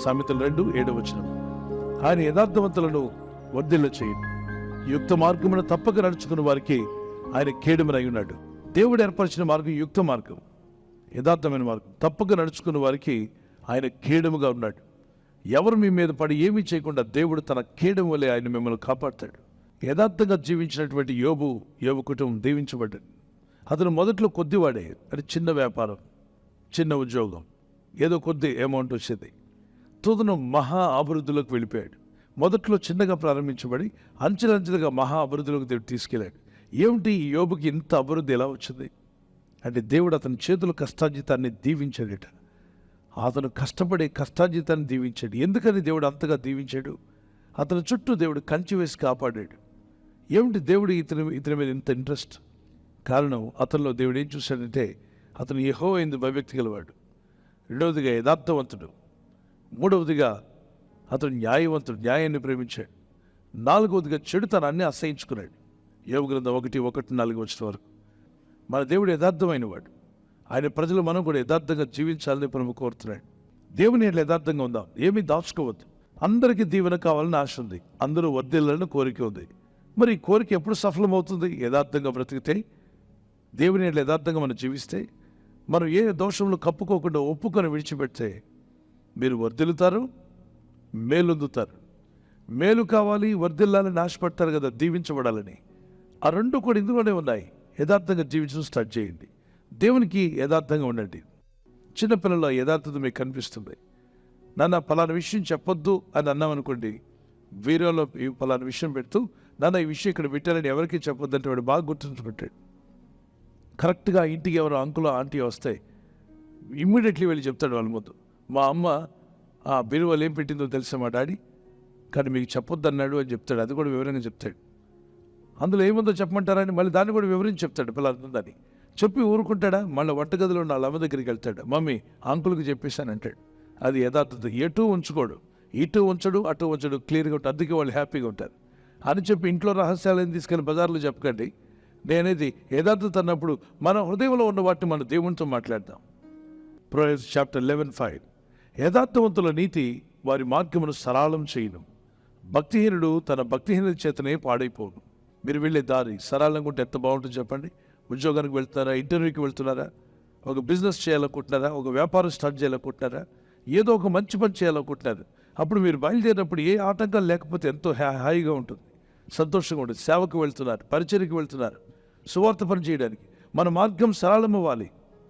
సామెతలు 2:7. ఆయన యథార్థవంతులను వర్ధిల్ల చేయును. యుక్త మార్గమును తప్పక నడుచుకున్న వారికి ఆయన కేడమునై ఉన్నాడు. దేవుడు ఏర్పరిచిన మార్గం యుక్త మార్గం, యథార్థమైన మార్గం. తప్పక నడుచుకున్న వారికి ఆయన కేడముగా ఉన్నాడు. ఎవరు మీ మీద పడి ఏమీ చేయకుండా దేవుడు తన కేడము వలె ఆయన మిమ్మల్ని కాపాడుతాడు. యథార్థంగా జీవించినటువంటి యోబు కుటుంబం దీవించబడ్డాడు. అతను మొదట్లో కొద్దివాడే, అది చిన్న వ్యాపారం, చిన్న ఉద్యోగం, ఏదో కొద్ది అమౌంట్ వచ్చేది. తుదను మహా అభివృద్ధిలోకి వెళ్ళిపోయాడు. మొదట్లో చిన్నగా ప్రారంభించబడి అంచెలంచెలుగా మహా అభివృద్ధిలోకి దేవుడు తీసుకెళ్ళాడు. ఏమిటి ఈ యోబుకి ఇంత అభివృద్ధి ఎలా వచ్చింది అంటే, దేవుడు అతని చేతుల కష్టార్జితాన్ని దీవించాడట. అతను కష్టపడే కష్టార్జితాన్ని దీవించాడు. ఎందుకని దేవుడు అంతగా దీవించాడు? అతని చుట్టూ దేవుడు కంచి వేసి కాపాడాడు. ఏమిటి దేవుడు ఇతని మీద ఇంత ఇంట్రెస్ట్? కారణం, అతనిలో దేవుడు ఏం చూశాడంటే, అతను యెహోవా యందు భయభక్తి గలవాడు. రెండవదిగా యథార్థవంతుడు. మూడవదిగా అతను న్యాయవంతుడు, న్యాయాన్ని ప్రేమించాడు. నాలుగవదిగా చెడుతనాన్ని అసహించుకున్నాడు. యోబు గ్రంథం 1:1-4 వరకు. మన దేవుడు యథార్థమైన వాడు. ఆయన ప్రజలు మనం కూడా యథార్థంగా జీవించాలని ప్రభు కోరుతున్నాడు. దేవుని యథార్థంగా ఉందాం, ఏమీ దాచుకోవద్దు. అందరికీ దీవెన కావాలని ఆశ ఉంది, అందరూ వర్ధిల్లాలని కోరిక ఉంది. మరి ఈ కోరిక ఎప్పుడు సఫలమవుతుంది? యథార్థంగా బ్రతికితే, దేవుని యథార్థంగా మనం జీవిస్తే, మనం ఏ దోషంలో కప్పుకోకుండా ఒప్పుకొని విడిచిపెడితే మీరు వర్ధిల్లుతారు, మేలొందుతారు. మేలు కావాలి, వర్ధిల్లాలని ఆశపడతారు కదా, దీవించబడాలని. ఆ రెండు కూడా ఇందులోనే ఉన్నాయి. యథార్థంగా జీవించడం స్టార్ట్ చేయండి. దేవునికి యథార్థంగా ఉండండి. చిన్నపిల్లల యథార్థత మీకు కనిపిస్తుంది. నాన్న పలానా విషయం చెప్పొద్దు అని అన్నామనుకోండి, వీడియోలో ఈ పలానా విషయం పెడుతూ, నాన్న ఈ విషయం ఇక్కడ పెట్టారని ఎవరికి చెప్పొద్దు అంటే వాడు బాగా గుర్తుంచుకుంటాడు. కరెక్ట్గా ఇంటికి ఎవరో అంకుల్ ఆంటీ వస్తే ఇమ్మీడియట్లీ వెళ్ళి చెప్తాడు వాళ్ళ ముందు, మా అమ్మ ఆ బీరువాలు ఏం పెట్టిందో తెలుసా మా డాడీ, కానీ మీకు చెప్పొద్దు అన్నాడు అని చెప్తాడు. అది కూడా వివరంగా చెప్తాడు. అందులో ఏముందో చెప్పమంటారని మళ్ళీ దాన్ని కూడా వివరించి చెప్తాడు పిల్లలందరినీ. చెప్పి ఊరుకుంటాడా? మళ్ళీ వంటగదిలో ఉన్న వాళ్ళ అమ్మ దగ్గరికి వెళ్తాడు, మమ్మీ అంకుల్కి చెప్పేశాను అంటాడు. అది యథార్థత. ఎటు ఉంచుకోడు, ఇటు ఉంచడు, అటు ఉంచడు, క్లియర్గా ఉంటుంది. అందుకే వాళ్ళు హ్యాపీగా ఉంటారు అని చెప్పి ఇంట్లో రహస్యాలను తీసుకెళ్ళి బజార్లో చెప్పకండి. నేనేది యథార్థత అన్నప్పుడు మన హృదయంలో ఉన్న వాటిని మన దేవునితో మాట్లాడదాం. Proverbs chapter 11:5. యథార్థవంతుల నీతి వారి మార్గమును సరళం చేయును, భక్తిహీనుడు తన భక్తిహీనత చేతనే పాడైపోను. మీరు వెళ్ళే దారి సరళంగా ఉంటే ఎంత బాగుంటుంది చెప్పండి. ఉద్యోగానికి వెళ్తున్నారా, ఇంటర్వ్యూకి వెళ్తున్నారా, ఒక బిజినెస్ చేయాలనుకుంటున్నారా, ఒక వ్యాపారం స్టార్ట్ చేయాలనుకుంటున్నారా, ఏదో ఒక మంచి పని చేయాలనుకుంటున్నారు. అప్పుడు మీరు బయలుదేరినప్పుడు ఏ ఆటంకాలు లేకపోతే ఎంతో హాయిగా ఉంటుంది, సంతోషంగా ఉంటుంది. సేవకు వెళ్తున్నారు, పరిచర్యకి వెళ్తున్నారు, సువార్త పని చేయడానికి. మన మార్గం సరళమవ్వాలి.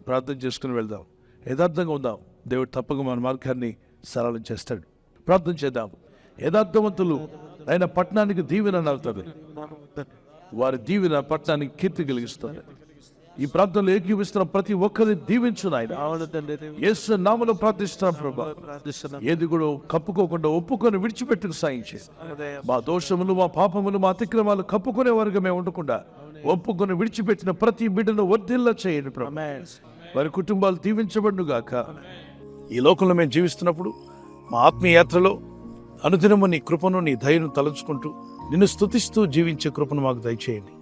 ప్రార్థన చేసుకుని వెళ్దాం, యథార్థంగా ఉందాం. దేవుడు తప్పక మన మార్గాన్ని సరళం చేస్తాడు. ప్రార్థన చేద్దాం. యథార్థవంతులు ఆయన పట్టణానికి దీవెన నలుగుతుంది. వారి దీవెన పట్టణానికి కీర్తి కలిగిస్తుంది. ఈ ప్రార్థనలో ఏకీవిస్తున్న ప్రతి ఒక్కరిని దీవించు నాయన. యేసు నామములో ప్రార్థిస్తున్నాం ప్రభా. ఏది కూడా కప్పుకోకుండా ఒప్పుకొని విడిచిపెట్టుకు సాయించే. మా దోషములు, మా పాపములు, మా అతిక్రమాలు కప్పుకునే వారుగా మేము ఉండకుండా ఒప్పుకొని విడిచిపెట్టిన ప్రతి బిడ్డను వర్ధిల్ల చేయండి ప్రభా. వారి కుటుంబాలు దీవించబడును గాక. ఈ లోకంలో మేము జీవిస్తున్నప్పుడు మా ఆత్మీయ యాత్రలో అనుదినము నీ కృపను, నీ దయను తలంచుకుంటూ నిన్ను స్తుతిస్తూ జీవించే కృపను మాకు దయచేయండి.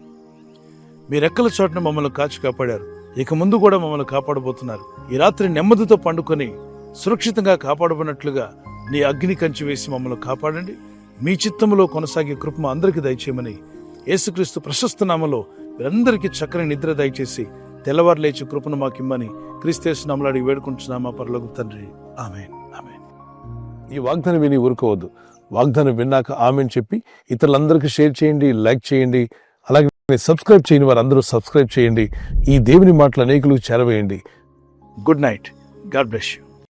మీ రెక్కల చోటున మమ్మల్ని కాచి కాపాడారు, ఇక ముందు కూడా మమ్మల్ని కాపాడబోతున్నారు. ఈ రాత్రి నెమ్మదితో పండుకొని సురక్షితంగా కాపాడబడినట్లుగా నీ అగ్ని కంచి వేసి మమ్మల్ని కాపాడండి. మీ చిత్తములో కొనసాగే కృప మా అందరికీ దయచేయమని యేసుక్రీస్తు ప్రశస్త నామములో మీరందరికీ చక్కని నిద్ర దయచేసి తెల్లవారు లేచి కృపను మాకిమ్మని క్రీస్తు నామములో వేడుకుంటున్నామా పరలోకపు తండ్రి. ఆమేన్, ఆమేన్. ఈ వాగ్దానం విని ఊరుకోవద్దు. వాగ్దానం విన్నాక ఆమెన్ చెప్పి ఇతరులందరికీ షేర్ చేయండి, లైక్ చేయండి. అలాగే సబ్స్క్రైబ్ చేయని వారందరూ సబ్స్క్రైబ్ చేయండి. ఈ దేవుని మాటలు అనేకులకు చేరవేయండి. Good night. God bless you.